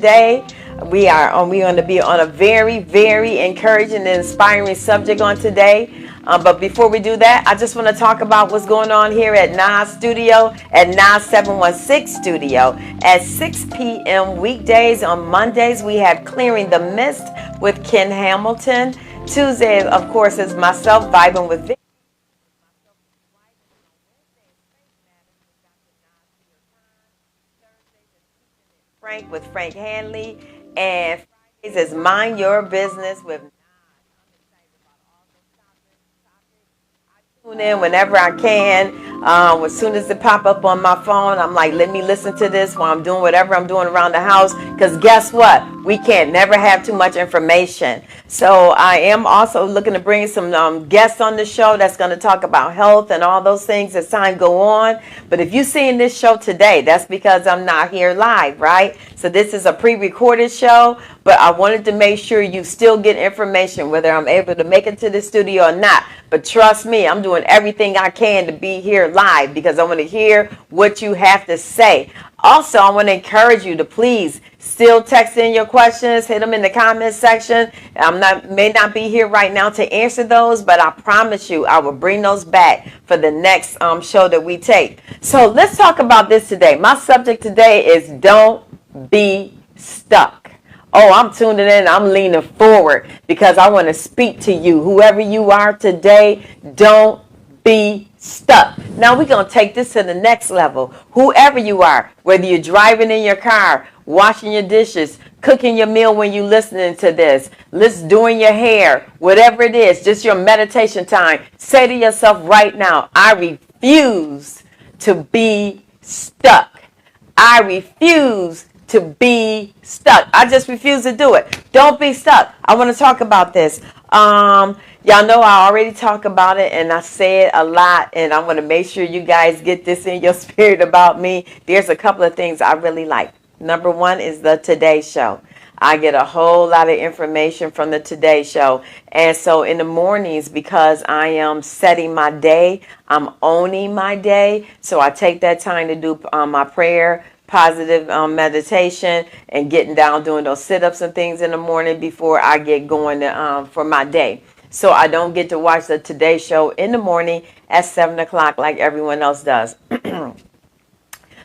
Today we're going to be on a very encouraging and inspiring subject on today. But before we do that, I just want to talk about what's going on here at Nas Studio, at Nas 716 Studio. At 6 p.m. weekdays. On Mondays, we have Clearing the Mist with Ken Hamilton. Tuesday, of course, is myself vibing with Vicky. Frank with Frank Hanley, and Fridays is Mind Your Business with tune in whenever I can. As soon as it pop up on my phone, I'm like, let me listen to this while I'm doing whatever I'm doing around the house. Because guess what? We can't never have too much information. So I am also looking to bring some guests on the show that's going to talk about health and all those things as time go on. But if you're seeing this show today, that's because I'm not here live, right? So this is a pre-recorded show, but I wanted to make sure you still get information, whether I'm able to make it to the studio or not. But trust me, I'm doing everything I can to be here live because I want to hear what you have to say. Also, I want to encourage you to please still text in your questions, hit them in the comments section. May not be here right now to answer those, but I promise you I will bring those back for the next show that we take. So let's talk about this today. My subject today is don't be stuck. Oh, I'm tuning in. I'm leaning forward because I want to speak to you. Whoever you are today, don't be stuck. Now we're going to take this to the next level. Whoever you are, whether you're driving in your car, washing your dishes, cooking your meal when you're listening to this, doing your hair, whatever it is, just your meditation time, say to yourself right now, I refuse to be stuck. I refuse to be stuck. I just refuse to do it. Don't be stuck. I want to talk about this. Y'all know I already talk about it and I say it a lot, and I want to make sure you guys get this in your spirit about me. There's a couple of things I really like. Number one is the Today Show. I get a whole lot of information from the Today Show. And so in the mornings, because I am setting my day, I'm owning my day. So I take that time to do my prayer, positive meditation, and getting down doing those sit-ups and things in the morning before I get going for my day. So I don't get to watch the Today Show in the morning at 7 o'clock like everyone else does.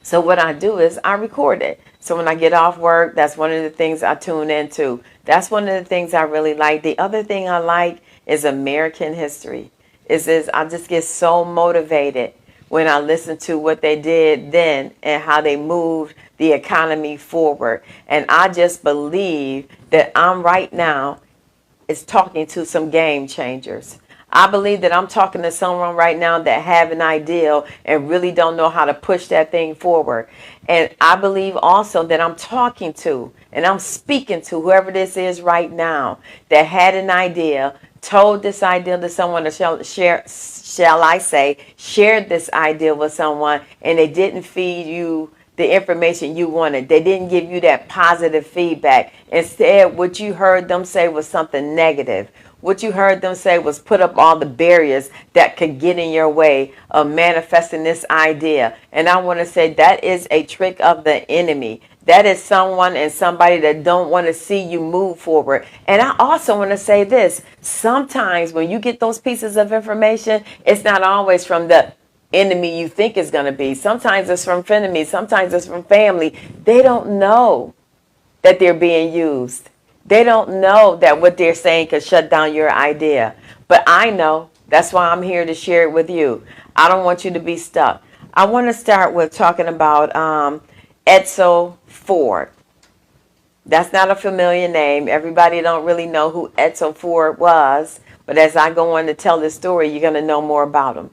So what I do is I record it. So when I get off work, that's one of the things I tune into. That's one of the things I really like. The other thing I like is American history. I just get so motivated when I listen to what they did then and how they moved the economy forward. And I just believe that I'm right now is talking to some game changers. I believe that I'm talking to someone right now that have an ideal and really don't know how to push that thing forward. And I believe also that I'm talking to and I'm speaking to whoever this is right now that had an idea, told this idea to someone, or shared this idea with someone, and they didn't feed you the information you wanted. They didn't give you that positive feedback. Instead, what you heard them say was something negative. What you heard them say was put up all the barriers that could get in your way of manifesting this idea. And I want to say that is a trick of the enemy. That is someone and somebody that don't want to see you move forward. And I also want to say this. Sometimes when you get those pieces of information, it's not always from the enemy you think is going to be. Sometimes it's from frenemies. Sometimes it's from family. They don't know that they're being used. They don't know that what they're saying could shut down your idea. But I know. That's why I'm here to share it with you. I don't want you to be stuck. I want to start with talking about Edsel Ford. That's not a familiar name. Everybody don't really know who Edsel Ford was. But as I go on to tell this story, you're going to know more about him.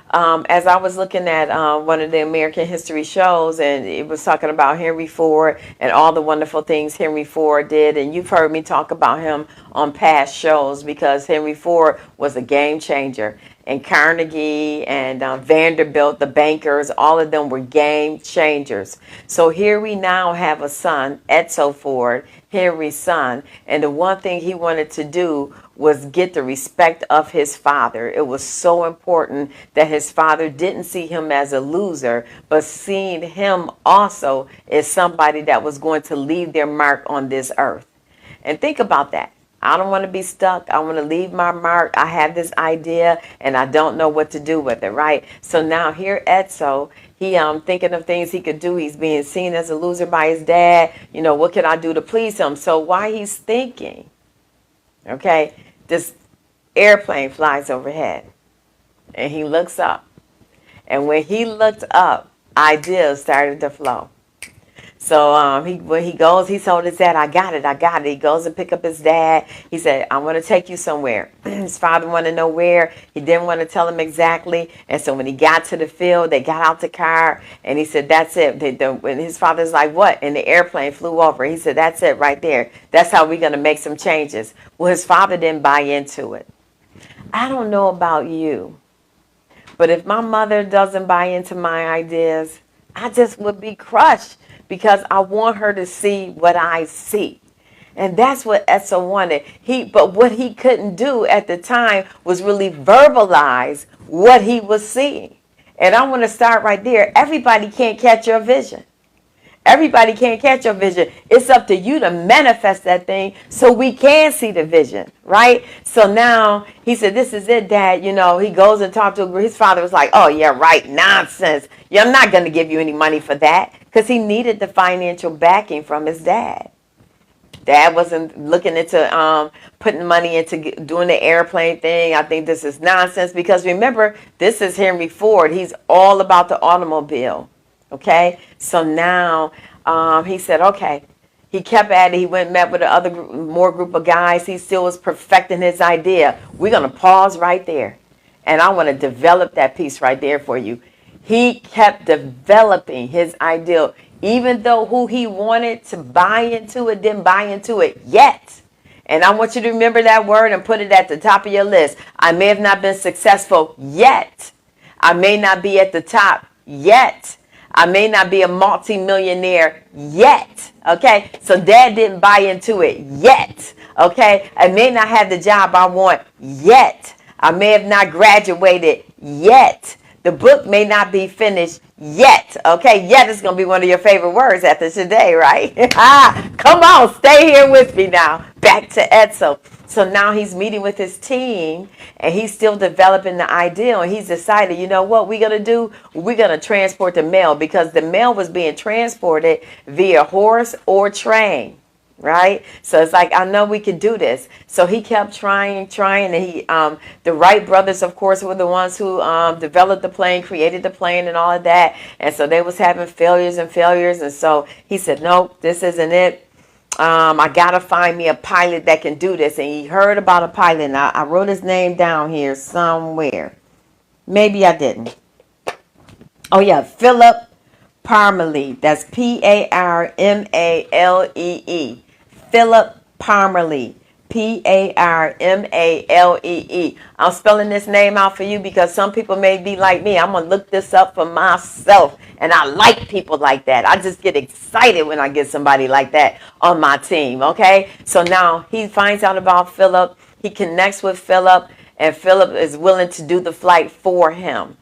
As I was looking at one of the American history shows, and it was talking about Henry Ford and all the wonderful things Henry Ford did. And you've heard me talk about him on past shows because Henry Ford was a game changer. and Carnegie and Vanderbilt, the bankers, all of them were game changers. So here we now have a son, Edsel Ford, Henry's son, and the one thing he wanted to do was get the respect of his father. It was so important that his father didn't see him as a loser, but seeing him also as somebody that was going to leave their mark on this earth. And think about that. I don't want to be stuck. I want to leave my mark. I have this idea and I don't know what to do with it, right? So now here Edsel, he thinking of things he could do. He's being seen as a loser by his dad. You know, what can I do to please him? So while he's thinking, okay, this airplane flies overhead and he looks up. And when he looked up, ideas started to flow. So when he goes, he told his dad, I got it. He goes and pick up his dad. He said, I want to take you somewhere. His father wanted to know where. He didn't want to tell him exactly. And so when he got to the field, they got out the car and he said, that's it. And his father's like, what? And the airplane flew over. He said, that's it right there. That's how we're going to make some changes. Well, his father didn't buy into it. I don't know about you, but if my mother doesn't buy into my ideas, I just would be crushed, because I want her to see what I see. And that's what Edsel wanted. But what he couldn't do at the time was really verbalize what he was seeing. And I want to start right there. Everybody can't catch your vision. Everybody can't catch your vision. It's up to you to manifest that thing so we can see the vision, right? So now he said, this is it, Dad. You know, he goes and talks to his father. Was like, oh, yeah, right. Nonsense. Yeah, I'm not going to give you any money for that, because he needed the financial backing from his dad. Dad wasn't looking into putting money into doing the airplane thing. I think this is nonsense, because remember, this is Henry Ford. He's all about the automobile. Okay, so now he said, okay. He kept at it. He went and met with more group of guys. He still was perfecting his idea. We're going to pause right there. And I want to develop that piece right there for you. He kept developing his ideal, even though who he wanted to buy into it didn't buy into it yet. And I want you to remember that word and put it at the top of your list. I may have not been successful yet. I may not be at the top yet. I may not be a multi-millionaire yet, okay? So Dad didn't buy into it yet, okay? I may not have the job I want yet. I may have not graduated yet. The book may not be finished yet, okay? Yet is going to be one of your favorite words after today, right? Come on, stay here with me now. Back to Edsel. So now he's meeting with his team, and he's still developing the ideal, and he's decided, you know what we're going to do? We're going to transport the mail, because the mail was being transported via horse or train, right? So it's like, I know we could do this. So he kept trying, and the Wright brothers, of course, were the ones who developed the plane, created the plane and all of that, and so they was having failures, and so he said, nope, this isn't it. I gotta find me a pilot that can do this. And he heard about a pilot, and I wrote his name down here somewhere. Maybe I didn't. Oh yeah, Philip Parmelee. That's Parmalee. Philip Parmelee. Parmalee. I'm spelling this name out for you because some people may be like me. I'm gonna look this up for myself, and I like people like that. I just get excited when I get somebody like that on my team. Okay, so now he finds out about Philip. He connects with Philip, and Philip is willing to do the flight for him.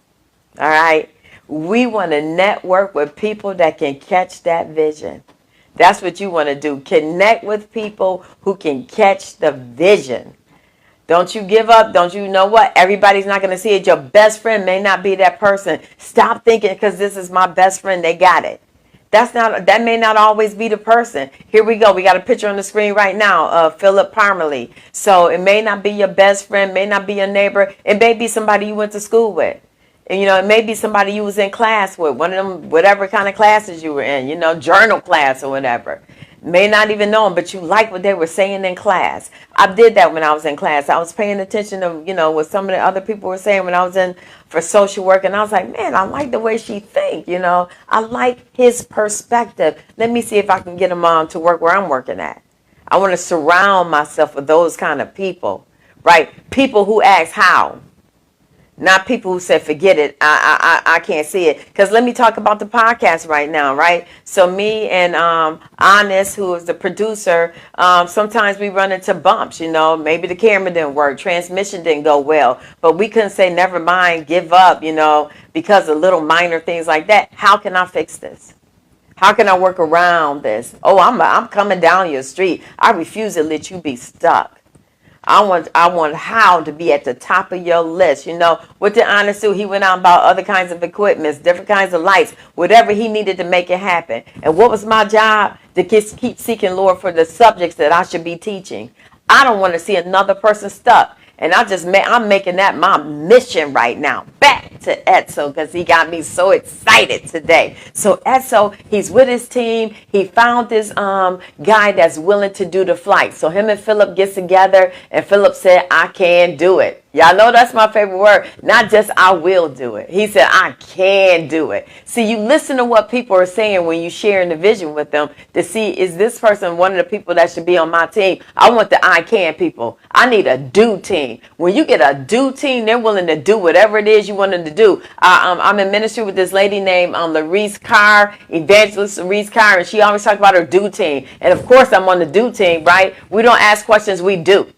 All right, we want to network with people that can catch that vision. That's what you want to do. Connect with people who can catch the vision. Don't you give up. Don't you know what? Everybody's not going to see it. Your best friend may not be that person. Stop thinking because this is my best friend, they got it. That may not always be the person. Here we go. We got a picture on the screen right now of Philip Parmelee. So it may not be your best friend, may not be your neighbor. It may be somebody you went to school with. And, you know, it may be somebody you was in class with, one of them, whatever kind of classes you were in, you know, journal class or whatever. May not even know them, but you like what they were saying in class. I did that when I was in class. I was paying attention to, you know, what some of the other people were saying when I was in for social work. And I was like, man, I like the way she think, you know. I like his perspective. Let me see if I can get him on to work where I'm working at. I want to surround myself with those kind of people, right? People who ask how. Not people who said, forget it, I can't see it. Because let me talk about the podcast right now, right? So me and Honest, who is the producer, sometimes we run into bumps, maybe the camera didn't work, transmission didn't go well, but we couldn't say, never mind, give up, because of little minor things like that. How can I fix this? How can I work around this? Oh, I'm coming down your street. I refuse to let you be stuck. I want how to be at the top of your list. What did Honest do? He went out and bought other kinds of equipment, different kinds of lights, whatever he needed to make it happen. And what was my job? To keep seeking, Lord, for the subjects that I should be teaching. I don't want to see another person stuck. And I'm making that my mission right now. Back to Etso, because he got me so excited today. So Etso, he's with his team. He found this guy that's willing to do the flight. So him and Philip gets together, and Philip said, I can do it. Y'all know that's my favorite word. Not just I will do it. He said, I can do it. See, you listen to what people are saying when you sharing the vision with them to see, is this person one of the people that should be on my team? I want the I can people. I need a do team. When you get a do team, they're willing to do whatever it is you want them to do. I'm in ministry with this lady named Larice Carr, Evangelist Larice Carr, and she always talks about her do team. And of course, I'm on the do team, right? We don't ask questions, we do.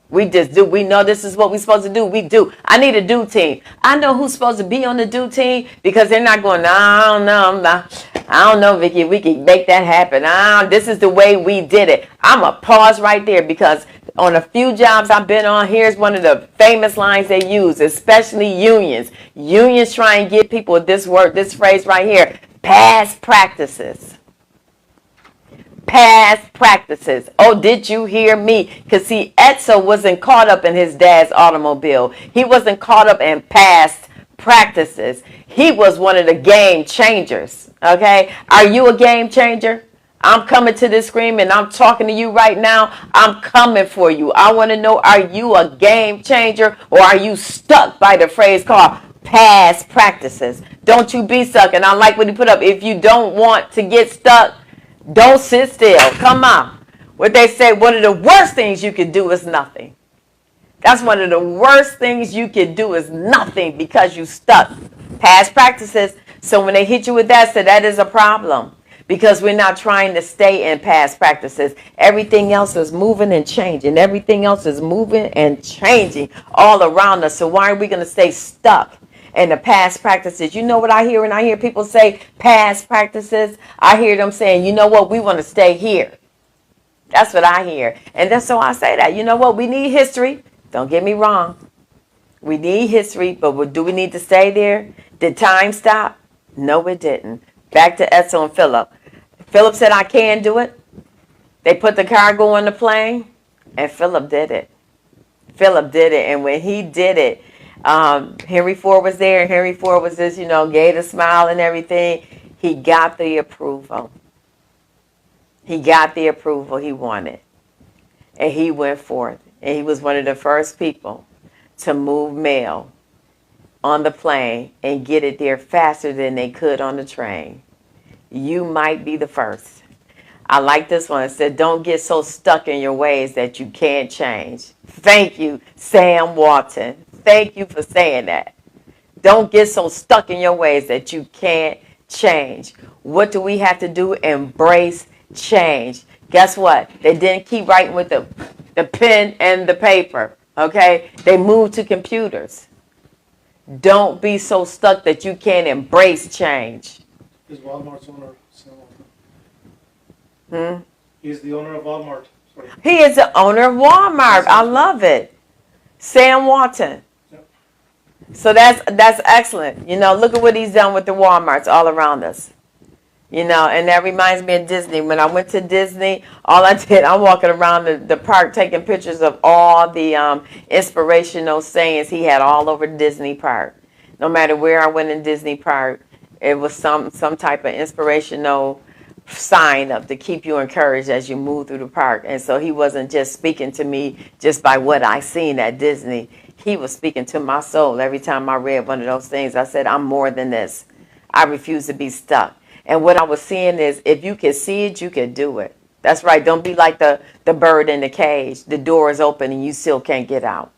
We just do. We know this is what we're supposed to do. We do. I need a do team. I know who's supposed to be on the do team because they're not going, no, I don't know. I don't know, Vicky. We can make that happen. This is the way we did it. I'm going to pause right there because on a few jobs I've been on, here's one of the famous lines they use, especially unions. Unions try and get people this phrase right here, past practices. Past practices. Oh, did you hear me? Because see, Etso wasn't caught up in his dad's automobile. He wasn't caught up in past practices. He was one of the game changers. Okay? Are you a game changer? I'm coming to this screen and I'm talking to you right now. I'm coming for you. I want to know, are you a game changer or are you stuck by the phrase called past practices? Don't you be stuck. And I like what he put up. If you don't want to get stuck, don't sit still. Come on. What they say, one of the worst things you could do is nothing. That's one of the worst things you could do is nothing because you stuck. Past practices. So when they hit you with that, so that is a problem because we're not trying to stay in past practices. Everything else is moving and changing. Everything else is moving and changing all around us. So why are we going to stay stuck and the past practices? You know what I hear when I hear people say past practices? I hear them saying, you know what, we want to stay here. That's what I hear. And that's so I say that. You know what, we need history. Don't get me wrong. We need history, but do we need to stay there? Did time stop? No, it didn't. Back to Etzel and Philip. Philip said, I can do it. They put the cargo on the plane, and Philip did it. Philip did it, and when he did it, Henry Ford was there, and Henry Ford was just, gave a smile and everything. He got the approval. He got the approval he wanted. And he went forth. And he was one of the first people to move mail on the plane and get it there faster than they could on the train. You might be the first. I like this one. It said, don't get so stuck in your ways that you can't change. Thank you, Sam Walton. Thank you for saying that. Don't get so stuck in your ways that you can't change. What do we have to do? Embrace change. Guess what? They didn't keep writing with the pen and the paper. Okay? They moved to computers. Don't be so stuck that you can't embrace change. Is Walmart's owner Sam Walton? He's the owner of Walmart. Sorry. He is the owner of Walmart. I love it. Sam Walton. Yep. So that's excellent. Look at what he's done with the Walmarts all around us. And that reminds me of Disney. When I went to Disney, all I did, I'm walking around the park taking pictures of all the inspirational sayings he had all over Disney Park. No matter where I went in Disney Park, it was some type of inspirational sign up to keep you encouraged as you move through the park. And so he wasn't just speaking to me just by what I seen at Disney. He was speaking to my soul. Every time I read one of those things, I said, I'm more than this. I refuse to be stuck. And what I was seeing is, if you can see it, you can do it. That's right. Don't be like the bird in the cage. The door is open and you still can't get out.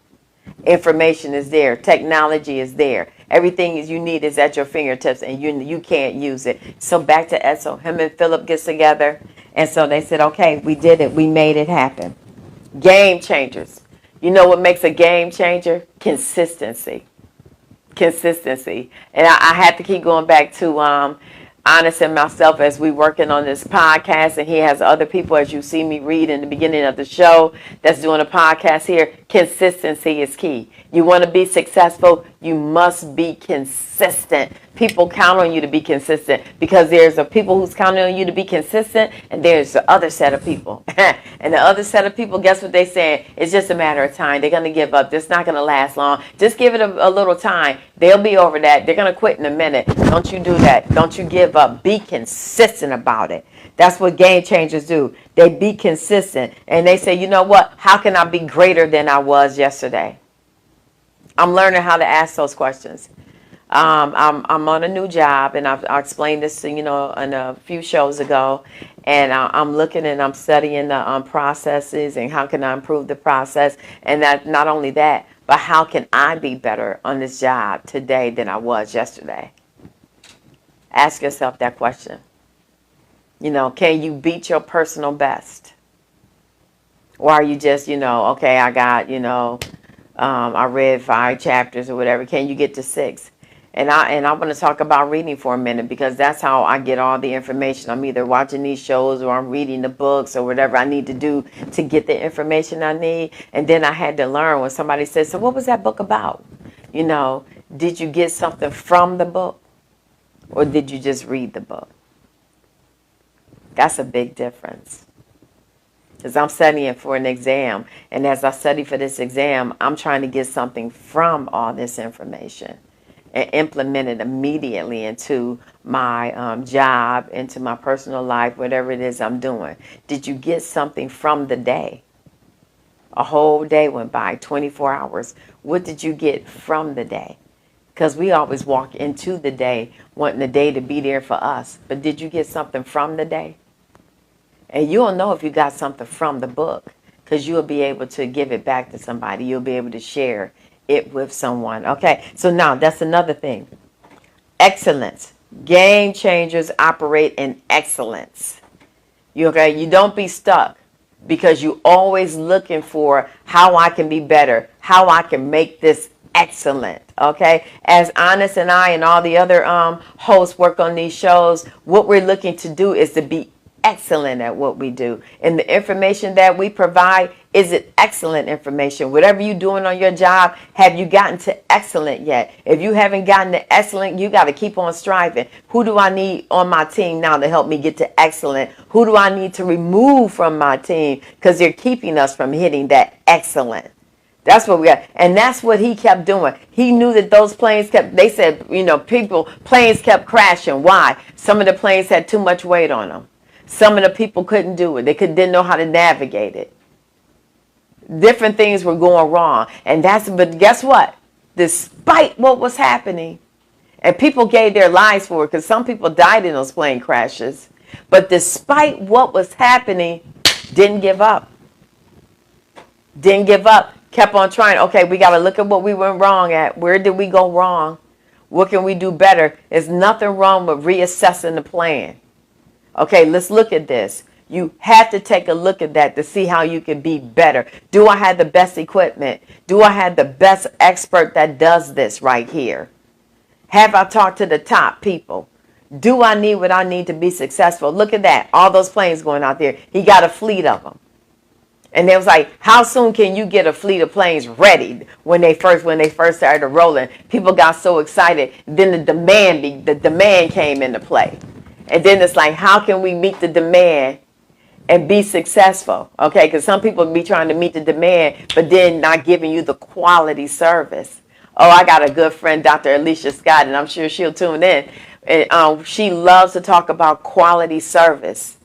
Information is there. Technology is there. Everything you need is at your fingertips, and you can't use it. So back to Edsel. Him and Philip gets together, and so they said, okay, we did it. We made it happen. Game changers. You know what makes a game changer? Consistency. Consistency. And I had to keep going back to Honest and myself as we working on this podcast, and he has other people, as you see me read in the beginning of the show, that's doing a podcast here. Consistency is key. You want to be successful, you must be consistent. People count on you to be consistent, because there's a people who's counting on you to be consistent, and there's the other set of people. And the other set of people, guess what they're saying? It's just a matter of time. They're going to give up. It's not going to last long. Just give it a little time. They'll be over that. They're going to quit in a minute. Don't you do that. Don't you give up. Be consistent about it. That's what game changers do. They be consistent. And they say, you know what? How can I be greater than I was yesterday? I'm learning how to ask those questions. I'm on a new job, and I explained this, in a few shows ago, and I'm looking and I'm studying the processes and how can I improve the process, and that not only that, but how can I be better on this job today than I was yesterday? Ask yourself that question. Can you beat your personal best? Or are you just, okay, I got, I read 5 chapters or whatever. Can you get to 6? And I want to talk about reading for a minute, because that's how I get all the information. I'm either watching these shows or I'm reading the books or whatever I need to do to get the information I need. And then I had to learn when somebody said, so what was that book about? Did you get something from the book, or did you just read the book? That's a big difference. Because I'm studying for an exam. And as I study for this exam, I'm trying to get something from all this information and implement it immediately into my job, into my personal life, whatever it is I'm doing. Did you get something from the day? A whole day went by, 24 hours. What did you get from the day? Because we always walk into the day wanting the day to be there for us. But did you get something from the day? And you'll know if you got something from the book, because you'll be able to give it back to somebody. You'll be able to share it with someone. Okay, so now that's another thing. Excellence. Game changers operate in excellence. You don't be stuck, because you're always looking for how I can be better, how I can make this excellent. Okay, as Honest and I and all the other hosts work on these shows, what we're looking to do is to be excellent at what we do. And the information that we provide, is it excellent information? Whatever you're doing on your job, have you gotten to excellent yet? If you haven't gotten to excellent, you got to keep on striving. Who do I need on my team now to help me get to excellent? Who do I need to remove from my team, because they're keeping us from hitting that excellent? That's what we got. And that's what he kept doing. He knew that those planes they said, planes kept crashing. Why? Some of the planes had too much weight on them. Some of the people couldn't do it. They didn't know how to navigate it. Different things were going wrong. But guess what? Despite what was happening, and people gave their lives for it, because some people died in those plane crashes. But despite what was happening, didn't give up. Didn't give up. Kept on trying. Okay, we got to look at what we went wrong at. Where did we go wrong? What can we do better? There's nothing wrong with reassessing the plan. Okay, let's look at this. You have to take a look at that to see how you can be better. Do I have the best equipment? Do I have the best expert that does this right here? Have I talked to the top people? Do I need what I need to be successful? Look at that. All those planes going out there. He got a fleet of them. And they was like, how soon can you get a fleet of planes ready? When they first started rolling, people got so excited. Then the demand came into play. And then it's like, how can we meet the demand and be successful? Okay, because some people be trying to meet the demand, but then not giving you the quality service. Oh, I got a good friend, Dr. Alicia Scott, and I'm sure she'll tune in. And she loves to talk about quality service.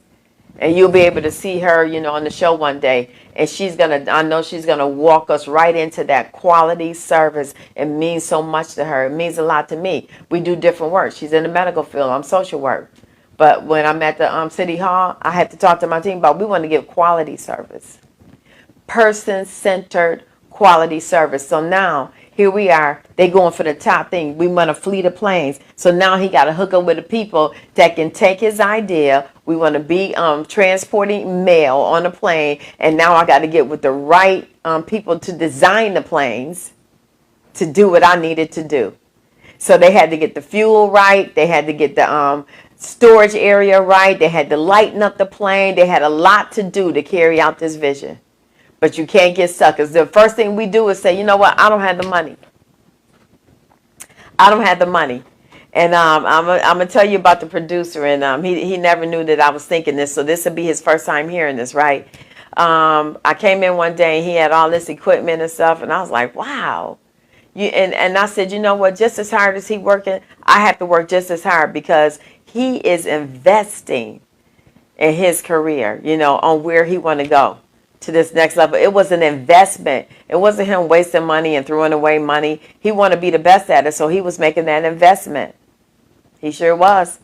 And you'll be able to see her, on the show one day. And I know she's gonna walk us right into that quality service. It means so much to her. It means a lot to me. We do different work. She's in the medical field. I'm social work. But when I'm at the City Hall, I have to talk to my team about we want to give quality service. Person-centered quality service. So now here we are. They going for the top thing. We want a fleet of planes. So now he got to hook up with the people that can take his idea. We want to be transporting mail on a plane. And now I got to get with the right people to design the planes to do what I needed to do. So they had to get the fuel right. They had to get the storage area right. They had to lighten up the plane. They had a lot to do to carry out this vision. But you can't get stuck. Because the first thing we do is say, you know what? I don't have the money. I don't have the money. And I'm going to tell you about the producer. And he never knew that I was thinking this. So this will be his first time hearing this, right? I came in one day and he had all this equipment and stuff. And I was like, wow. And I said, you know what? Just as hard as he working, I have to work just as hard because he is investing in his career, on where he want to go to this next level. It was an investment. It wasn't him wasting money and throwing away money. He wanted to be the best at it, so he was making that investment. He sure was.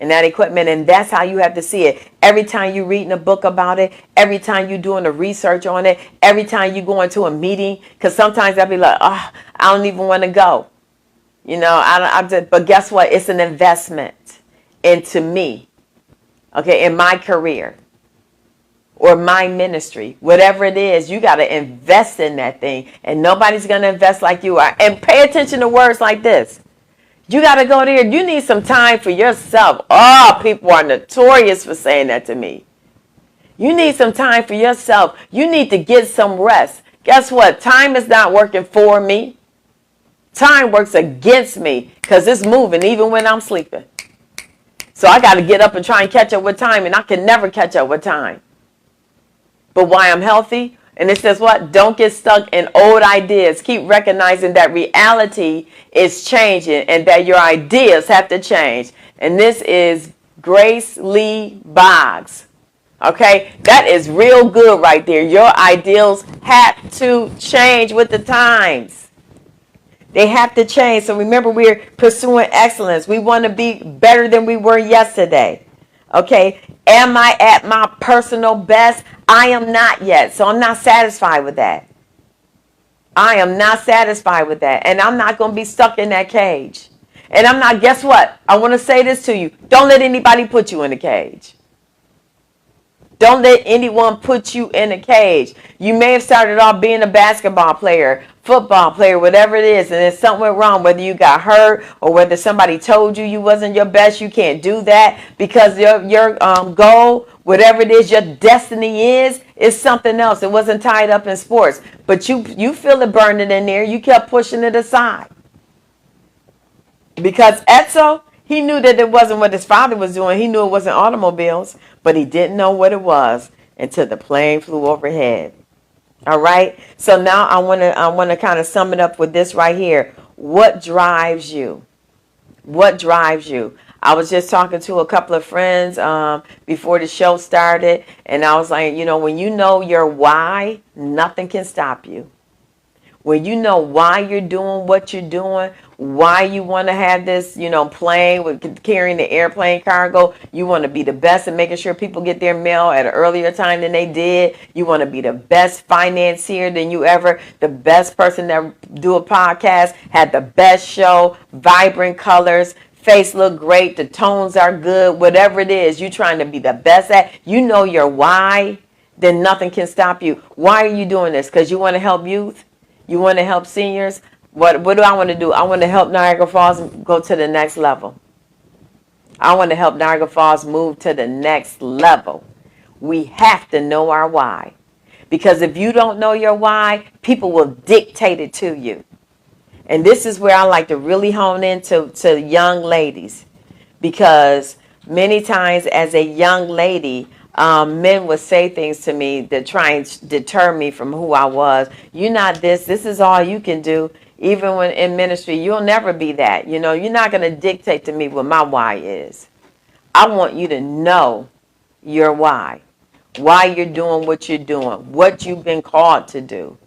And that equipment, and that's how you have to see it. Every time you're reading a book about it, every time you're doing the research on it, every time you go into a meeting, because sometimes I'll be like, oh, I don't even want to go. But guess what? It's an investment into me, okay, in my career or my ministry, whatever it is. You got to invest in that thing, and nobody's going to invest like you are. And pay attention to words like this. You got to go there. You need some time for yourself. Oh, people are notorious for saying that to me. You need some time for yourself. You need to get some rest. Guess what? Time is not working for me. Time works against me because it's moving even when I'm sleeping. So I got to get up and try and catch up with time, and I can never catch up with time. But why I'm healthy? And it says what? Don't get stuck in old ideas. Keep recognizing that reality is changing and that your ideas have to change. And this is Grace Lee Boggs. Okay? That is real good right there. Your ideals have to change with the times. They have to change. So remember, we're pursuing excellence. We want to be better than we were yesterday. Okay? Am I at my personal best? I am not yet. So I'm not satisfied with that. I am not satisfied with that. And I'm not going to be stuck in that cage. And I'm not, guess what? I want to say this to you. Don't let anybody put you in a cage. Don't let anyone put you in a cage. You may have started off being a basketball player, football player, whatever it is, and then something went wrong, whether you got hurt or whether somebody told you wasn't your best. You can't do that because your goal, whatever it is, your destiny is something else. It wasn't tied up in sports, but you feel it burning in there. You kept pushing it aside because Etzel, he knew that it wasn't what his father was doing. He knew it wasn't automobiles, but he didn't know what it was until the plane flew overhead. All right. So now I want to kind of sum it up with this right here. What drives you? What drives you? I was just talking to a couple of friends before the show started, and I was like, when you know your why, nothing can stop you. When you know why you're doing what you're doing, why you want to have this, plane with carrying the airplane cargo, you want to be the best at making sure people get their mail at an earlier time than they did. You want to be the best financier than you ever, the best person that do a podcast, had the best show, vibrant colors, face look great, the tones are good, whatever it is, you're trying to be the best at. You know your why, then nothing can stop you. Why are you doing this? Because you want to help youth? You want to help seniors? What do I want to do? I want to help Niagara Falls go to the next level. I want to help Niagara Falls move to the next level. We have to know our why. Because if you don't know your why, people will dictate it to you. And this is where I like to really hone into young ladies. Because many times as a young lady, men would say things to me that try and deter me from who I was. You're not this. This is all you can do. Even when in ministry, you'll never be that. You're not going to dictate to me what my why is. I want you to know your why you're doing what you're doing, what you've been called to do.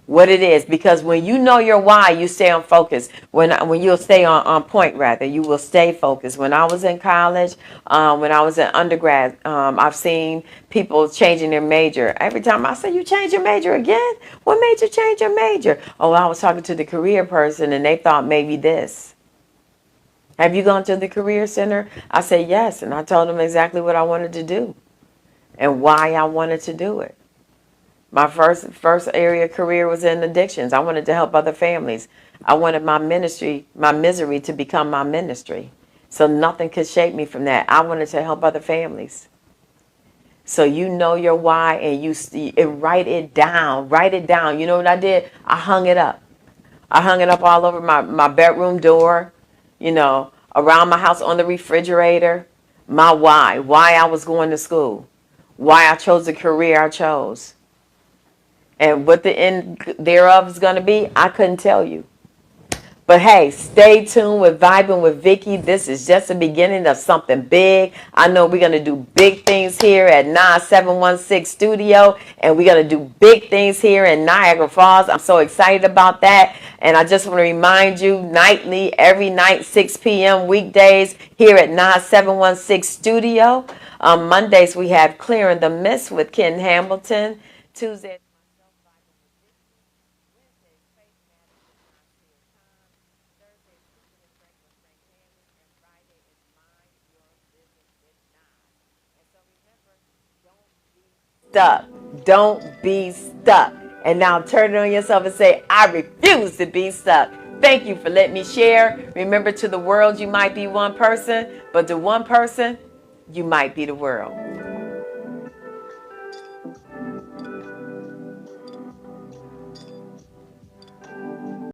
what it is, because when you know your why, you stay on focus. When you'll stay on point, rather, you will stay focused. When I was in college, when I was in undergrad, I've seen people changing their major. Every time I say, you change your major again? What made you change your major? Oh, I was talking to the career person and they thought maybe this. Have you gone to the career center? I said yes, and I told them exactly what I wanted to do and why I wanted to do it. My first area of career was in addictions. I wanted to help other families. I wanted my ministry, my misery, to become my ministry. So nothing could shake me from that. I wanted to help other families. So you know your why, and and write it down. Write it down. You know what I did? I hung it up. I hung it up all over my bedroom door, around my house, on the refrigerator. My why I was going to school, why I chose the career I chose. And what the end thereof is going to be, I couldn't tell you. But hey, stay tuned with Vibing with Vicky. This is just the beginning of something big. I know we're going to do big things here at 9716 Studio, and we're going to do big things here in Niagara Falls. I'm so excited about that. And I just want to remind you, nightly, every night, 6 p.m. weekdays here at 9716 Studio. On Mondays, we have Clearing the Mist with Ken Hamilton. Tuesday. Stuck. Don't be stuck. And now turn it on yourself and say, I refuse to be stuck. Thank you for letting me share. Remember, to the world, you might be one person, but to one person, you might be the world.